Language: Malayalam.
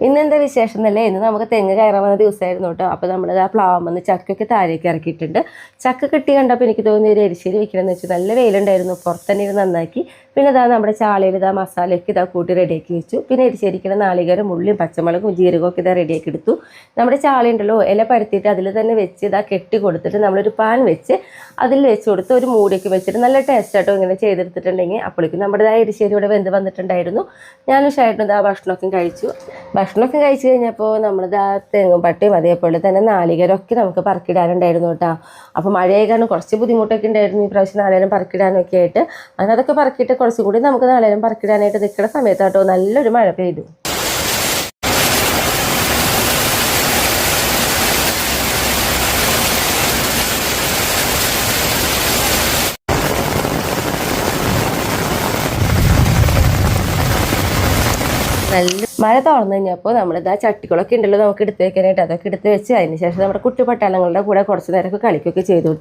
ഇന്നെന്താ വിശേഷം എന്നല്ലേ, ഇന്ന് നമുക്ക് തെങ്ങ് കയറാൻ വന്ന ദിവസമായിരുന്നു കേട്ടോ. അപ്പോൾ നമ്മൾ ആ പ്ലാവ് വന്ന് ചക്കൊക്കെ താഴേക്ക് ഇറക്കിയിട്ടുണ്ട്. ചക്ക കിട്ടി കണ്ടപ്പോൾ എനിക്ക് തോന്നി ഒരു എരിശ്ശേരി വെക്കണമെന്ന് വെച്ചു. നല്ല വെയിലുണ്ടായിരുന്നു, പുറത്തന്നെ ഇരുന്ന് നന്നാക്കി. പിന്നെ ഇതാ നമ്മുടെ ചാളയിൽ ഇതാ മസാലയൊക്കെ ഇതാ കൂട്ടി റെഡിയാക്കി വെച്ചു. പിന്നെ എരിശ്ശേരിക്കുള്ള നാളികേരം, ഉള്ളിയും പച്ചമുളകും ജീരകമൊക്കെ ഇതാ റെഡിയാക്കി എടുത്തു. നമ്മുടെ ചാള ഉണ്ടല്ലോ, ഇല പരത്തിയിട്ട് അതിൽ തന്നെ വെച്ച് ഇതാ കെട്ടി കൊടുത്തിട്ട് നമ്മളൊരു പാൻ വെച്ച് അതിൽ വെച്ച് കൊടുത്ത് ഒരു മൂടിയൊക്കെ വെച്ചിട്ട് നല്ല ടേസ്റ്റ് ആട്ടോ ഇങ്ങനെ ചെയ്തെടുത്തിട്ടുണ്ടെങ്കിൽ. അപ്പോഴേക്കും നമ്മുടെ ആ എരിശ്ശേരി ഇവിടെ വെന്ത് വന്നിട്ടുണ്ടായിരുന്നു. ഞാനും ഷായിട്ടും ഇതാ ഭക്ഷണമൊക്കെ കഴിച്ചു. ഭക്ഷണമൊക്കെ കഴിച്ച് കഴിഞ്ഞപ്പോൾ നമ്മളിത് ആ തെങ്ങും പട്ടയും അതേപോലെ തന്നെ നാളികേരമൊക്കെ നമുക്ക് പറക്കിടാനുണ്ടായിരുന്നു കേട്ടോ. അപ്പോൾ മഴയായിക്കാണ് കുറച്ച് ബുദ്ധിമുട്ടൊക്കെ ഉണ്ടായിരുന്നു ഈ പ്രാവശ്യം നാളികേരം പറക്കിടാനൊക്കെ ആയിട്ട്. അങ്ങനെ അതൊക്കെ പറക്കിയിട്ട് കുറച്ചും കൂടി നമുക്ക് നാളികേരം പറക്കിടാനായിട്ട് നിൽക്കുന്ന സമയത്താട്ടോ നല്ലൊരു മഴ പെയ്തു. നല്ല മഴ തുറന്നു കഴിഞ്ഞപ്പോൾ നമ്മളിതാ ചട്ടികളൊക്കെ ഉണ്ടല്ലോ നമുക്ക് എടുത്ത് വെക്കാനായിട്ട്, അതൊക്കെ എടുത്ത് വെച്ച് അതിന് ശേഷം നമ്മുടെ കുട്ടി പട്ടാളങ്ങളുടെ കൂടെ കുറച്ച് നേരമൊക്കെ കളിക്കുകയൊക്കെ ചെയ്തു.